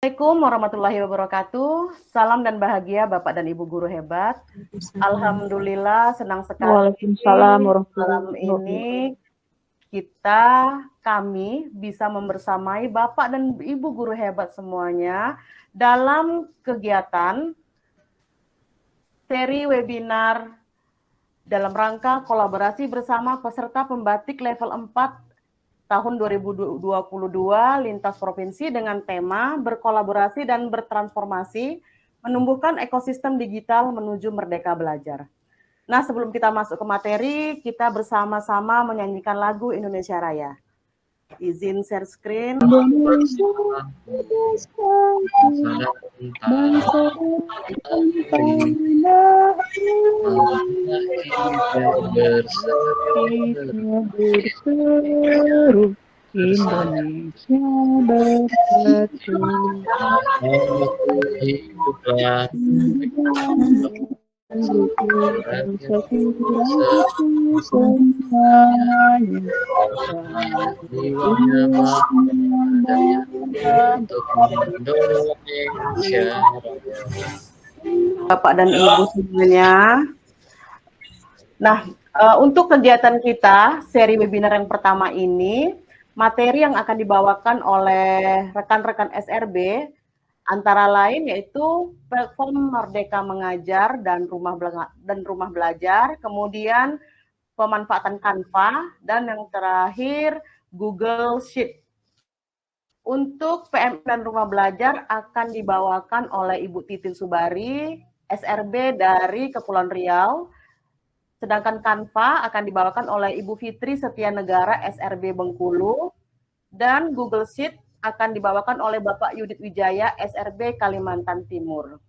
Assalamualaikum warahmatullahi wabarakatuh. Salam dan bahagia Bapak dan Ibu guru hebat. Alhamdulillah senang sekali Waalaikumsalam malam ini kami bisa membersamai Bapak dan Ibu guru hebat semuanya dalam kegiatan seri webinar dalam rangka kolaborasi bersama peserta pembatik level 4 tahun 2022 lintas provinsi dengan tema berkolaborasi dan bertransformasi menumbuhkan ekosistem digital menuju merdeka belajar. Nah, sebelum kita masuk ke materi, kita bersama-sama menyanyikan lagu Indonesia Raya. Izin share screen. Indonesia bersatu. Bapak dan Ibu semuanya. Nah, untuk kegiatan kita, seri webinar yang pertama ini, materi yang akan dibawakan oleh rekan-rekan SRB, antara lain yaitu platform Merdeka Mengajar dan Rumah Belajar, kemudian pemanfaatan Canva, dan yang terakhir Google Sheet. Untuk PM dan Rumah Belajar akan dibawakan oleh Ibu Titin Subari, SRB dari Kepulauan Riau, sedangkan Canva akan dibawakan oleh Ibu Fitri Setia Negara, SRB Bengkulu, dan Google Sheet akan dibawakan oleh Bapak Yudit Wijaya, SRB Kalimantan Timur.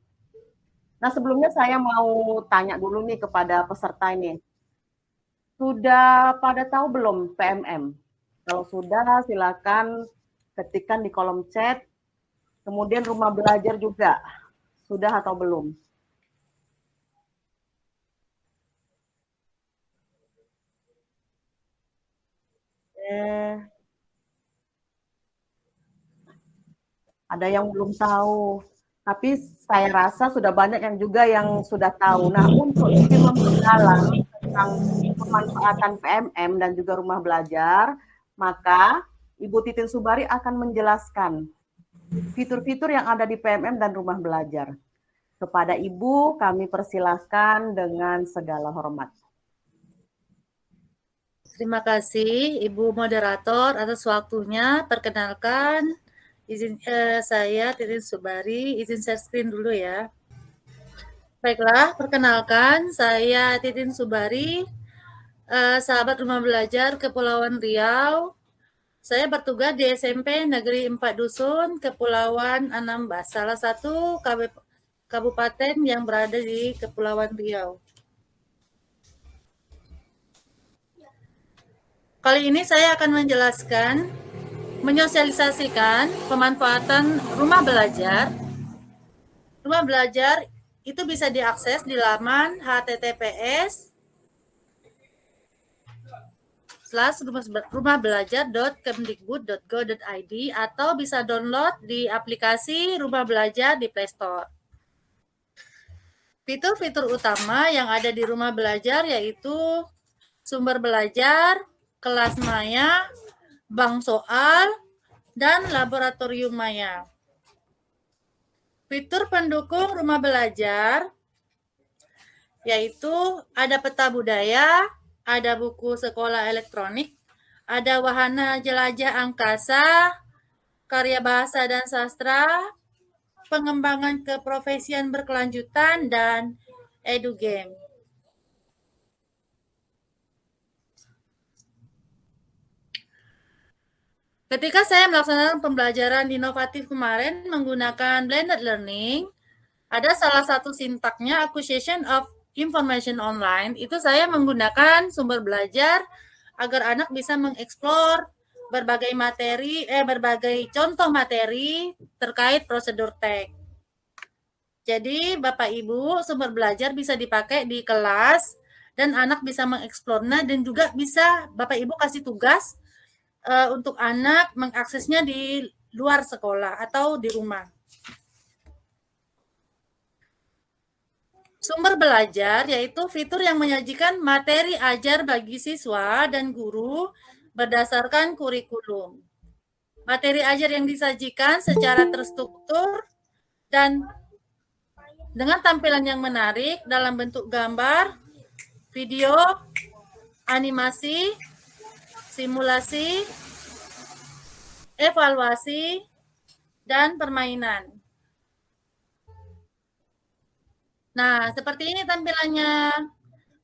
Nah, sebelumnya saya mau tanya dulu nih kepada peserta ini. Sudah pada tahu belum PMM? Kalau sudah, silakan ketikkan di kolom chat. Kemudian Rumah Belajar juga. Sudah atau belum? Ada yang belum tahu, tapi saya rasa sudah banyak yang juga yang sudah tahu. Nah, untuk lebih memperdalam tentang pemanfaatan PMM dan juga Rumah Belajar, maka Ibu Titin Subari akan menjelaskan fitur-fitur yang ada di PMM dan Rumah Belajar. Kepada Ibu, kami persilahkan dengan segala hormat. Terima kasih Ibu Moderator atas waktunya. Perkenalkan, saya Titin Subari, izin share screen dulu ya. Baiklah, perkenalkan saya Titin Subari, sahabat Rumah Belajar Kepulauan Riau. Saya bertugas di SMP Negeri 4 Dusun, Kepulauan Anambas, salah satu kabupaten yang berada di Kepulauan Riau. Kali ini saya akan menjelaskan, menyosialisasikan pemanfaatan rumah belajar. Rumah belajar itu bisa diakses di laman https://rumahbelajar.kemdikbud.go.id atau bisa download di aplikasi Rumah Belajar di Play Store. Fitur-fitur utama yang ada di Rumah Belajar yaitu sumber belajar, kelas maya, bank soal, dan laboratorium maya. Fitur pendukung Rumah Belajar yaitu ada peta budaya, ada buku sekolah elektronik, ada wahana jelajah angkasa, karya bahasa dan sastra, pengembangan keprofesian berkelanjutan, dan edugame. Ketika saya melaksanakan pembelajaran inovatif kemarin menggunakan blended learning, ada salah satu sintaknya acquisition of information online, itu saya menggunakan sumber belajar agar anak bisa mengeksplor berbagai materi, berbagai contoh materi terkait prosedur teks. Jadi Bapak Ibu, sumber belajar bisa dipakai di kelas dan anak bisa mengeksplornya, dan juga bisa Bapak Ibu kasih tugas untuk anak mengaksesnya di luar sekolah atau di rumah. Sumber belajar yaitu fitur yang menyajikan materi ajar bagi siswa dan guru berdasarkan kurikulum. Materi ajar yang disajikan secara terstruktur dan dengan tampilan yang menarik dalam bentuk gambar, video, animasi, simulasi, evaluasi, dan permainan. Nah, seperti ini tampilannya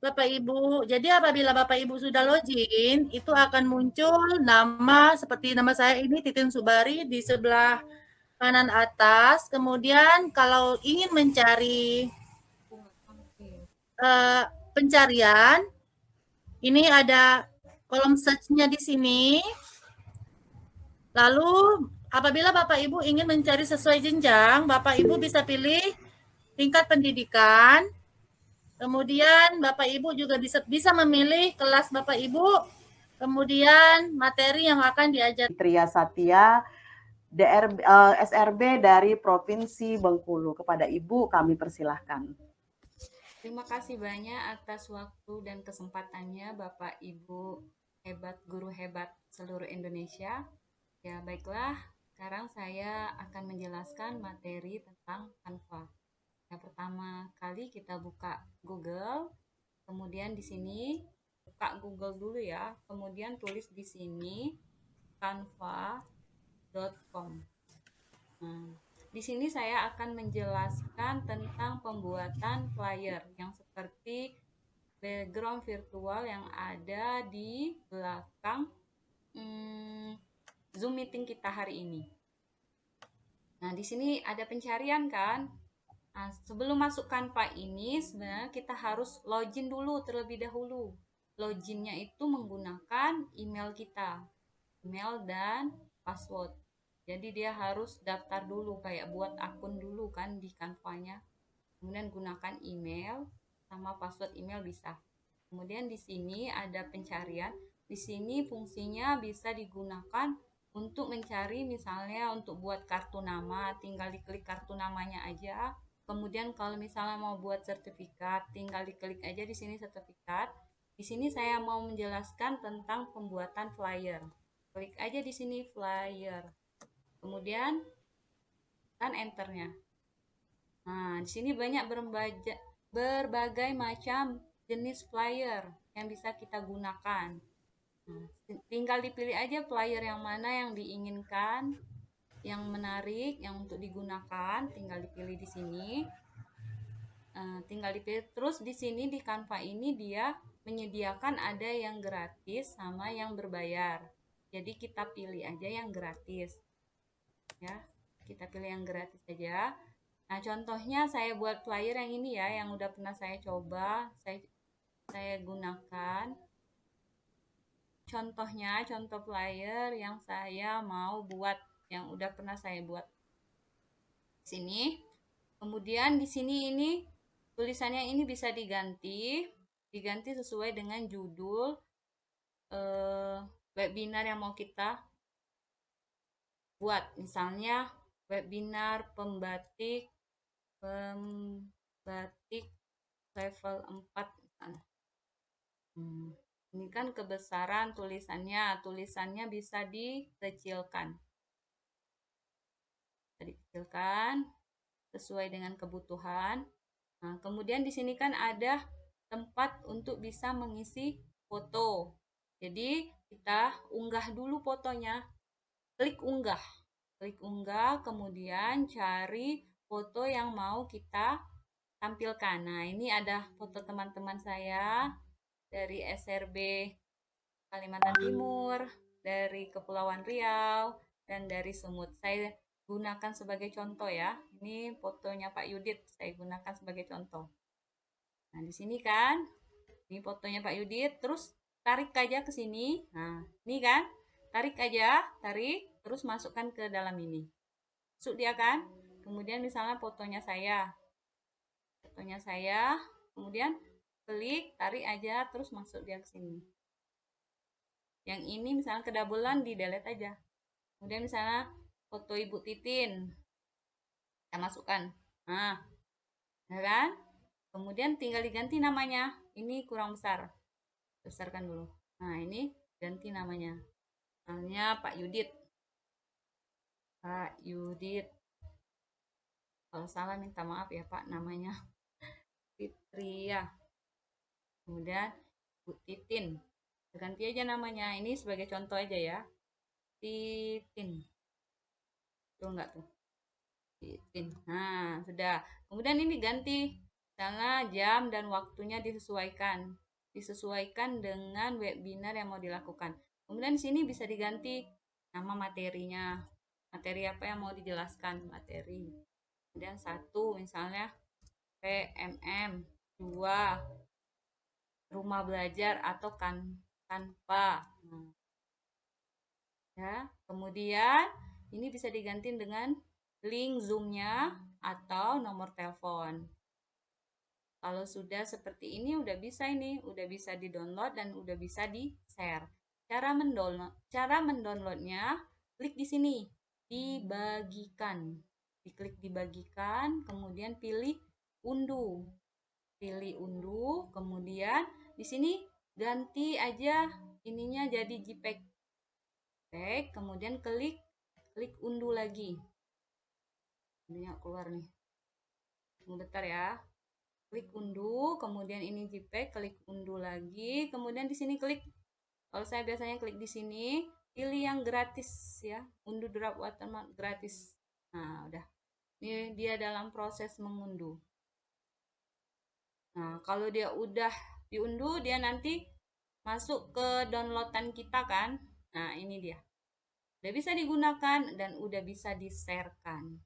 Bapak Ibu. Jadi apabila Bapak Ibu sudah login, itu akan muncul nama seperti nama saya ini Titin Subari di sebelah kanan atas. Kemudian kalau ingin mencari pencarian, ini ada kolom search-nya di sini. Lalu apabila Bapak Ibu ingin mencari sesuai jenjang, Bapak Ibu bisa pilih tingkat pendidikan. Kemudian Bapak Ibu juga bisa memilih kelas Bapak Ibu, kemudian materi yang akan diajarkan. Tria Satya, SRB dari Provinsi Bengkulu. Kepada Ibu kami persilahkan. Terima kasih banyak atas waktu dan kesempatannya Bapak Ibu hebat, guru hebat seluruh Indonesia. Ya baiklah, sekarang saya akan menjelaskan materi tentang Canva. Yang pertama kali kita buka Google, kemudian di sini buka Google dulu ya, kemudian tulis di sini canva.com. Nah, di sini saya akan menjelaskan tentang pembuatan flyer yang seperti background virtual yang ada di belakang Zoom meeting kita hari ini. Nah, di sini ada pencarian kan? Nah, sebelum masuk Canva ini sebenarnya kita harus login dulu terlebih dahulu. Loginnya itu menggunakan email kita, email dan password. Jadi dia harus daftar dulu, kayak buat akun dulu kan di Canva-nya. Kemudian gunakan email sama password email bisa. Kemudian di sini ada pencarian. Di sini fungsinya bisa digunakan untuk mencari, misalnya untuk buat kartu nama, tinggal diklik kartu namanya aja. Kemudian kalau misalnya mau buat sertifikat, tinggal diklik aja di sini sertifikat. Di sini saya mau menjelaskan tentang pembuatan flyer. Klik aja di sini flyer. Kemudian kan enternya. Nah, di sini banyak berbagai macam jenis flyer yang bisa kita gunakan. Nah, tinggal dipilih aja flyer yang mana yang diinginkan, yang menarik, yang untuk digunakan, tinggal dipilih di sini. Tinggal dipilih. Terus di sini di Canva ini dia menyediakan ada yang gratis sama yang berbayar. Jadi kita pilih aja yang gratis. Ya, kita pilih yang gratis saja. Nah, contohnya saya buat flyer yang ini ya, yang udah pernah saya coba, saya gunakan. Contohnya, contoh flyer yang saya mau buat, yang udah pernah saya buat. Sini. Kemudian di sini ini tulisannya ini bisa diganti sesuai dengan judul webinar yang mau kita buat. Misalnya webinar pembatik level 4 misalnya. Ini kan kebesaran tulisannya bisa dikecilkan. Sesuai dengan kebutuhan. Nah, kemudian di sini kan ada tempat untuk bisa mengisi foto. Jadi kita unggah dulu fotonya. Klik unggah, kemudian cari foto yang mau kita tampilkan. Nah, ini ada foto teman-teman saya dari SRB Kalimantan Timur, dari Kepulauan Riau, dan dari Sumut. Saya gunakan sebagai contoh ya. Ini fotonya Pak Yudit, saya gunakan sebagai contoh. Nah, di sini kan, ini fotonya Pak Yudit, terus tarik aja ke sini. Nah, ini kan, tarik, terus masukkan ke dalam ini. Masuk dia kan, kemudian misalnya fotonya saya, kemudian klik, tarik aja, terus masuk dia ke sini. Yang ini misalnya kedabelan, di delete aja. Kemudian misalnya foto Ibu Titin, Kita masukkan. Nah, ya kan? Kemudian tinggal diganti namanya. Ini kurang besar. Besarkan dulu. Nah, ini ganti namanya. Namanya Pak Yudit. Pak Yudit. Kalau salah minta maaf ya Pak, namanya Fitria. Kemudian Bu Titin. Ganti aja namanya. Ini sebagai contoh aja ya. Titin. Tuh enggak tuh? Titin. Nah, sudah. Kemudian ini ganti. Misalnya jam dan waktunya disesuaikan. Disesuaikan dengan webinar yang mau dilakukan. Kemudian di sini bisa diganti nama materinya. Materi apa yang mau dijelaskan? Materi. Kemudian 1 misalnya PMM, 2 rumah belajar atau Canva. Nah, ya, kemudian ini bisa diganti dengan link Zoom-nya atau nomor telepon. Kalau sudah seperti ini udah bisa di-download dan udah bisa di-share. Cara mendownloadnya klik di sini, dibagikan. Diklik dibagikan, kemudian pilih unduh. Pilih unduh, kemudian di sini ganti aja ininya jadi JPEG. Kemudian klik unduh lagi. Ini keluar nih. Tunggu bentar ya. Klik unduh, kemudian ini JPEG, klik unduh lagi, kemudian di sini klik. Kalau saya biasanya klik di sini, pilih yang gratis ya, unduh drop watermark gratis. Nah, udah. Ini dia dalam proses mengunduh. Nah, kalau dia udah diunduh, dia nanti masuk ke downloadan kita kan. Nah, ini dia. Udah bisa digunakan dan udah bisa di-sharekan.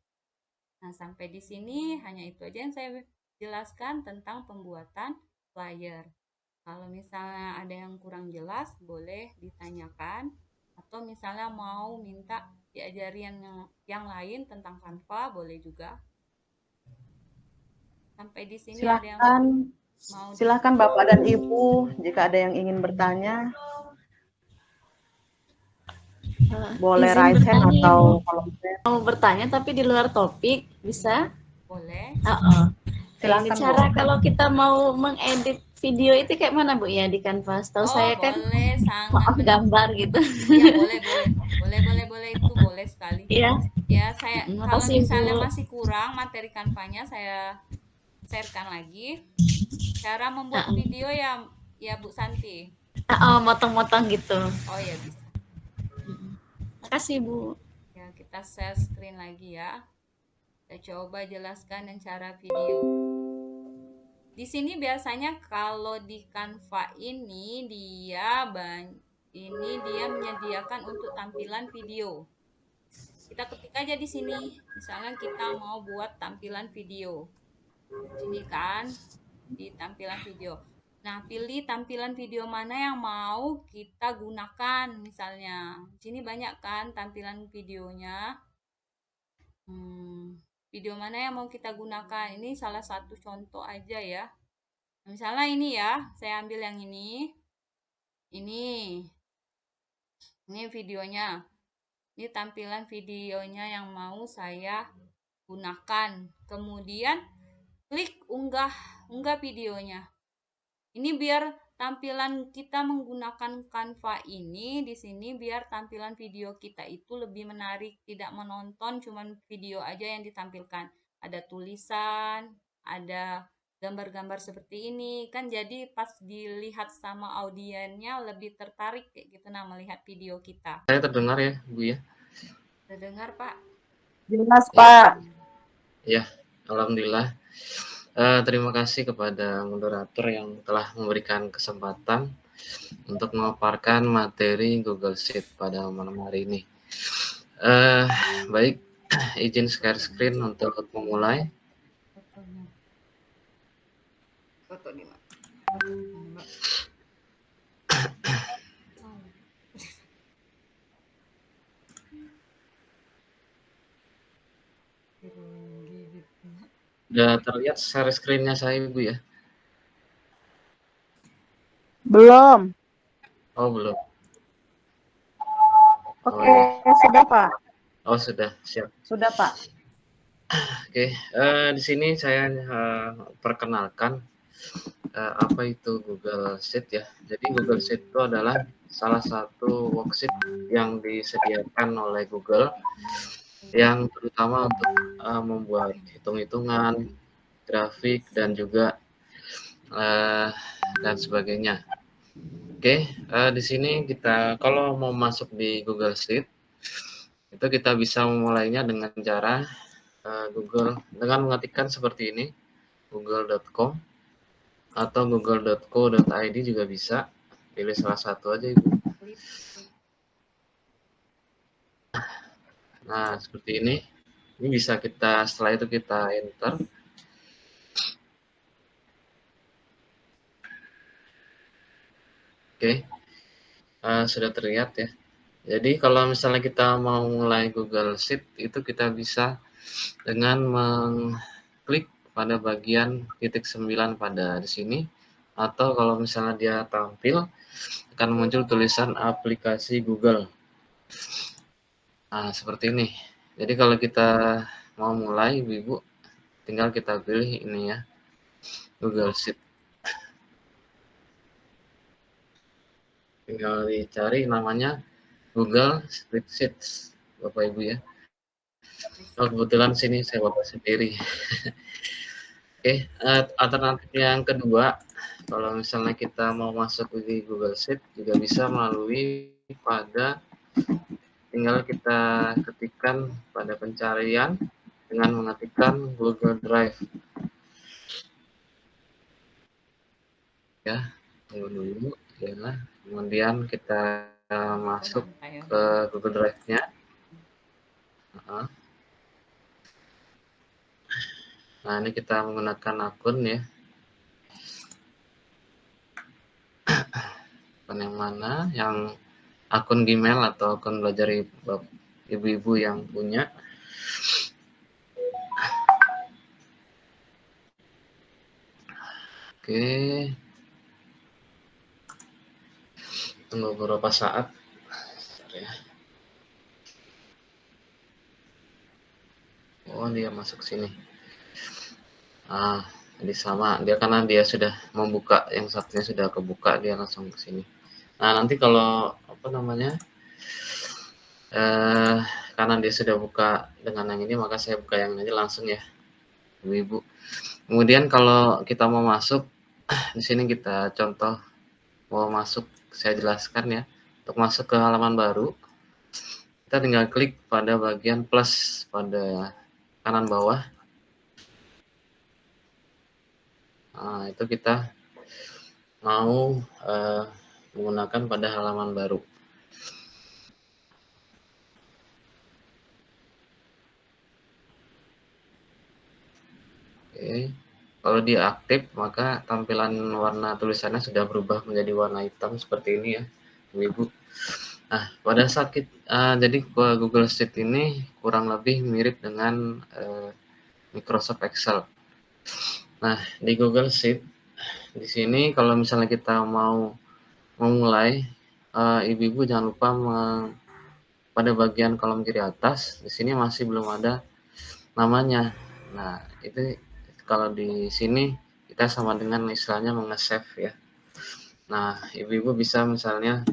Nah, sampai di sini hanya itu aja yang saya jelaskan tentang pembuatan flyer. Kalau misalnya ada yang kurang jelas, boleh ditanyakan. Atau misalnya mau minta diajarin yang lain tentang Canva, boleh juga. Sampai di sini ada yang Silakan Bapak dan Ibu, jika ada yang ingin bertanya, boleh raise hand atau kalau mau bertanya tapi di luar topik bisa? Boleh. Silakan, Ini cara Bu. kalau kita mau mengedit video itu kayak mana Bu ya di Canva? Tahu saya kan boleh, sangat maaf gambar gitu. Iya, boleh itu boleh sekali. Iya. Ya, saya kalau Makasih, misalnya Bu. masih kurang materi Canva-nya, saya sharekan lagi. Cara membuat video ya Bu Santi. Motong-motong gitu. Oh ya bisa. Makasih Bu. Ya, kita share screen lagi ya. Kita coba jelaskan yang cara video. Di sini biasanya kalau di Canva ini dia menyediakan untuk tampilan video. Kita ketik aja di sini. Misalnya kita mau buat tampilan video. Sini kan di tampilan video. Nah, pilih tampilan video mana yang mau kita gunakan. Misalnya, sini banyak kan tampilan videonya. Video mana yang mau kita gunakan? Ini salah satu contoh aja ya. Misalnya ini ya, saya ambil yang ini. Ini videonya. Ini tampilan videonya yang mau saya gunakan. Kemudian klik unggah videonya. Ini biar tampilan kita menggunakan Canva ini di sini biar tampilan video kita itu lebih menarik, tidak menonton cuman video aja yang ditampilkan. Ada tulisan, ada gambar-gambar seperti ini kan, jadi pas dilihat sama audiennya lebih tertarik kayak gitu melihat video kita. Saya terdengar ya Bu ya? Terdengar Pak? Jelas Pak. Ya, alhamdulillah. Terima kasih kepada moderator yang telah memberikan kesempatan untuk memaparkan materi Google Sheet pada malam hari ini. Baik, izin share screen untuk memulai. Foto di mana? Sudah terlihat share screen-nya saya Bu ya? Belum. Oh belum. Oke, sudah Pak. Oh sudah, siap. Sudah Pak. Oke, di sini saya perkenalkan apa itu Google Sheet ya. Jadi Google Sheet itu adalah salah satu worksheet yang disediakan oleh Google yang terutama untuk membuat hitung-hitungan, grafik dan juga dan sebagainya. Oke, di sini kita kalau mau masuk di Google Sheet itu kita bisa memulainya dengan cara Google dengan mengetikkan seperti ini google.com atau google.co.id juga bisa. Pilih salah satu aja Ibu. Nah, seperti ini. Ini bisa kita setelah itu kita enter. Oke. Sudah terlihat ya. Jadi kalau misalnya kita mau mulai Google Sheet itu kita bisa dengan mengklik pada bagian titik 9 pada di sini, atau kalau misalnya dia tampil akan muncul tulisan aplikasi Google. Nah, seperti ini. Jadi kalau kita mau mulai Ibu, tinggal kita pilih ini ya, Google Sheet. Tinggal dicari namanya Google Spreadsheets, Bapak Ibu ya. Oh, kebetulan sini saya bawa sendiri. Oke, alternatif yang kedua, kalau misalnya kita mau masuk di Google Sheet juga bisa melalui pada tinggal kita ketikkan pada pencarian dengan mengetikkan Google Drive. Ya, tunggu dulu ya. Kemudian kita masuk ke Google Drive-nya. Nah, ini kita menggunakan akun ya. Akun yang mana? Yang akun Gmail atau akun belajar ibu-ibu yang punya. Oke. Tunggu beberapa saat. Ya. Oh, dia masuk sini. Jadi sama dia karena dia sudah membuka, yang satunya sudah kebuka, dia langsung ke sini. Nah, nanti kalau apa namanya? Karena dia sudah buka dengan yang ini, maka saya buka yang ini langsung ya, Ibu-ibu. Kemudian kalau kita mau masuk di sini kita contoh mau masuk, saya jelaskan ya. Untuk masuk ke halaman baru, kita tinggal klik pada bagian plus pada kanan bawah. Nah, itu kita mau menggunakan pada halaman baru. Oke. Kalau dia aktif, maka tampilan warna tulisannya sudah berubah menjadi warna hitam seperti ini ya, Ibu. Nah, pada saat jadi Google Sheet ini kurang lebih mirip dengan Microsoft Excel. Nah, di Google Sheet di sini kalau misalnya kita mau memulai, ibu-ibu jangan lupa pada bagian kolom kiri atas di sini masih belum ada namanya. Nah, itu kalau di sini kita sama dengan istilahnya nge-save ya. Nah, ibu-ibu bisa misalnya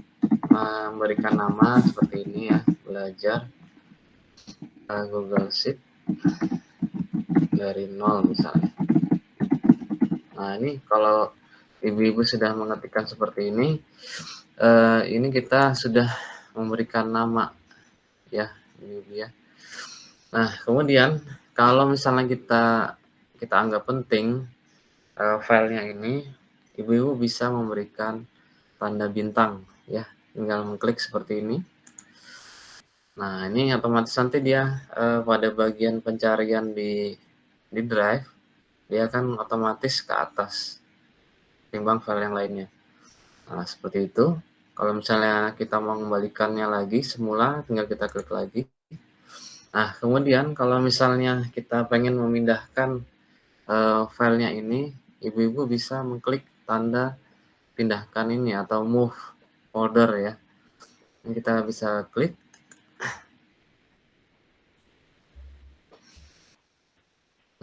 memberikan nama seperti ini ya, belajar Google Sheet dari 0 misalnya. Nah, ini kalau ibu-ibu sudah mengetikkan seperti ini kita sudah memberikan nama ya, ibu-ibu ya. Nah, kemudian kalau misalnya kita anggap penting filenya ini, ibu-ibu bisa memberikan tanda bintang ya, tinggal mengklik seperti ini. Nah, ini otomatis nanti dia pada bagian pencarian di Drive, dia akan otomatis ke atas timbang file yang lainnya. Nah, seperti itu. Kalau misalnya kita mau mengembalikannya lagi semula, tinggal kita klik lagi. Nah, kemudian kalau misalnya kita pengen memindahkan filenya ini, ibu-ibu bisa mengklik tanda pindahkan ini atau move folder ya. Ini kita bisa klik.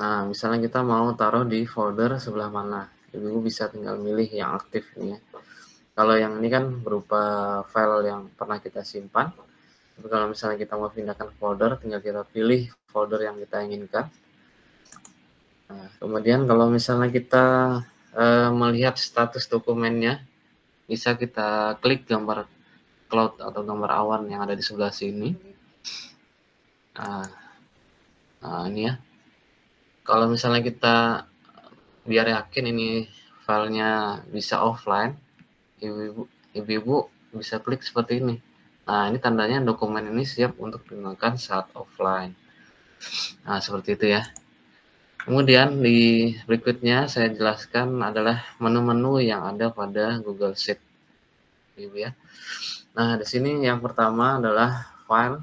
Nah, misalnya kita mau taruh di folder sebelah mana, Ibu bisa tinggal milih yang aktif ini ya. Kalau yang ini kan berupa file yang pernah kita simpan. Tapi kalau misalnya kita mau pindahkan folder, tinggal kita pilih folder yang kita inginkan. Nah, kemudian kalau misalnya kita melihat status dokumennya, bisa kita klik gambar cloud atau gambar awan yang ada di sebelah sini. Nah, ini ya. Kalau misalnya kita biar yakin ini filenya bisa offline, ibu-ibu bisa klik seperti ini. Nah, ini tandanya dokumen ini siap untuk digunakan saat offline. Nah, seperti itu ya. Kemudian di berikutnya saya jelaskan adalah menu-menu yang ada pada Google Sheet, Ibu ya. Nah, di sini yang pertama adalah file.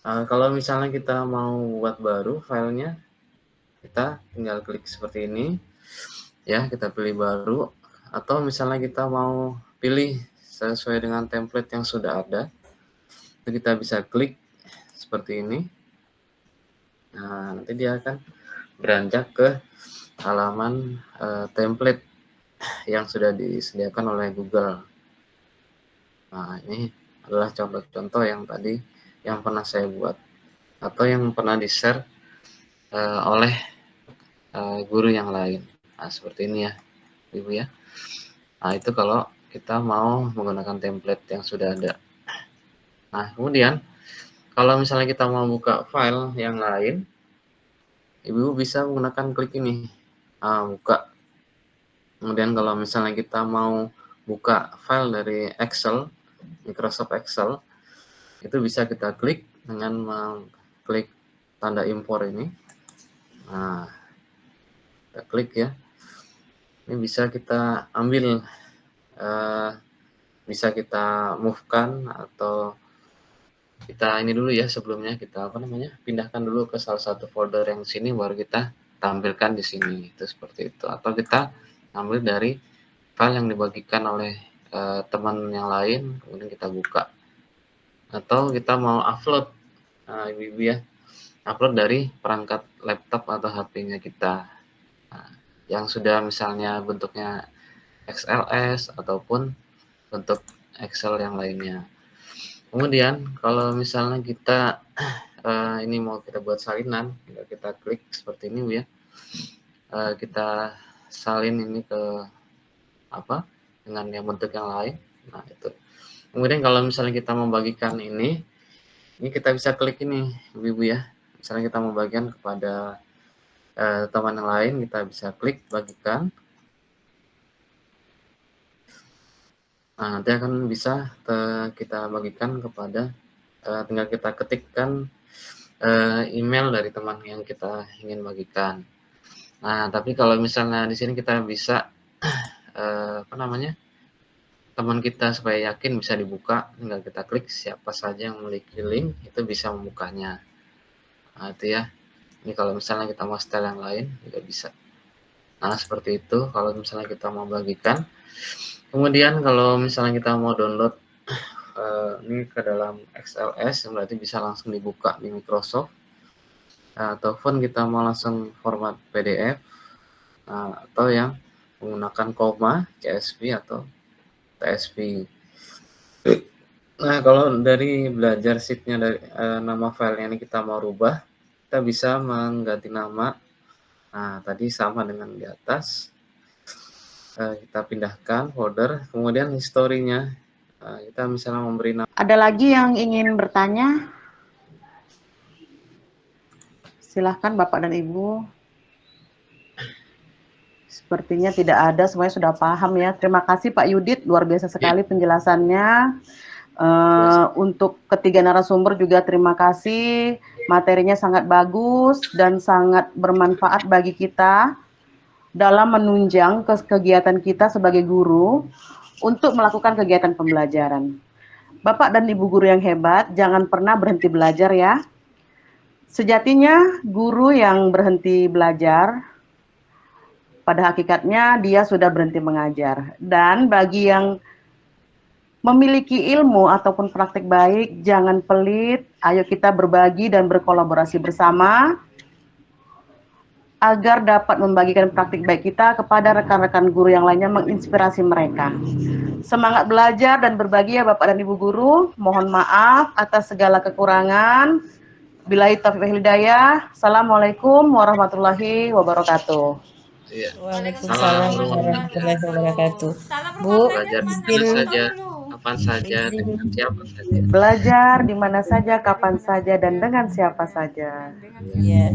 Kalau misalnya kita mau buat baru filenya, kita tinggal klik seperti ini, ya, kita pilih baru. Atau misalnya kita mau pilih sesuai dengan template yang sudah ada, itu kita bisa klik seperti ini. Nah, nanti dia akan beranjak ke halaman template yang sudah disediakan oleh Google. Nah, ini adalah contoh-contoh yang tadi yang pernah saya buat atau yang pernah di-share oleh guru yang lain. Nah, seperti ini ya, Ibu ya. Nah, itu kalau kita mau menggunakan template yang sudah ada. Nah, kemudian kalau misalnya kita mau buka file yang lain, Ibu bisa menggunakan klik ini, buka. Kemudian kalau misalnya kita mau buka file dari Excel, Microsoft Excel, itu bisa kita klik dengan mengklik tanda impor ini. Nah, kita klik ya. Ini bisa kita ambil, bisa kita move-kan atau kita ini dulu ya, sebelumnya kita pindahkan dulu ke salah satu folder yang sini, baru kita tampilkan di sini, itu seperti itu. Atau kita ambil dari file yang dibagikan oleh teman yang lain, kemudian kita buka. Atau kita mau upload, Ibu ya, upload dari perangkat laptop atau HP-nya kita, yang sudah misalnya bentuknya XLS ataupun bentuk Excel yang lainnya. Kemudian kalau misalnya kita ini mau kita buat salinan, kita klik seperti ini Bu ya. Kita salin ini ke dengan yang bentuk yang lain. Nah, itu. Kemudian kalau misalnya kita membagikan ini kita bisa klik ini Ibu ya. Misalnya kita membagikan kepada teman yang lain, kita bisa klik bagikan. Nah, nanti akan bisa kita bagikan kepada, tinggal kita ketikkan email dari teman yang kita ingin bagikan. Nah, tapi kalau misalnya di sini kita bisa teman kita supaya yakin bisa dibuka, tinggal kita klik siapa saja yang memiliki link, itu bisa membukanya. Nah, itu ya. Ini kalau misalnya kita mau style yang lain juga bisa. Nah, seperti itu kalau misalnya kita mau bagikan. Kemudian kalau misalnya kita mau download ini ke dalam XLS, berarti bisa langsung dibuka di Microsoft. Ataupun kita mau langsung format PDF, atau yang menggunakan koma, CSV atau TSV. Nah, kalau dari belajar sheet-nya dari nama filenya ini kita mau rubah, kita bisa mengganti nama. Nah, tadi sama dengan di atas. Kita pindahkan folder, kemudian historinya kita misalnya memberi nama. Ada lagi yang ingin bertanya? Silahkan Bapak dan Ibu. Sepertinya tidak ada, semuanya sudah paham ya. Terima kasih Pak Yudit, luar biasa sekali penjelasannya. Untuk ketiga narasumber juga terima kasih. Materinya sangat bagus dan sangat bermanfaat bagi kita dalam menunjang kegiatan kita sebagai guru untuk melakukan kegiatan pembelajaran. Bapak dan Ibu guru yang hebat, jangan pernah berhenti belajar ya. Sejatinya guru yang berhenti belajar, pada hakikatnya dia sudah berhenti mengajar. Dan bagi yang memiliki ilmu ataupun praktek baik, jangan pelit, ayo kita berbagi dan berkolaborasi bersama agar dapat membagikan praktik baik kita kepada rekan-rekan guru yang lainnya, menginspirasi mereka. Semangat belajar dan berbagi ya Bapak dan Ibu guru. Mohon maaf atas segala kekurangan. Billahi taufiq wal hidayah. Assalamualaikum warahmatullahi wabarakatuh. Iya. Waalaikumsalam warahmatullahi wabarakatuh. Salam Bu, rumah Belajar belajar di mana izin- saja, kapan saja, dengan siapa saja. Belajar di mana saja, kapan saja, dan dengan siapa saja. dengan ya.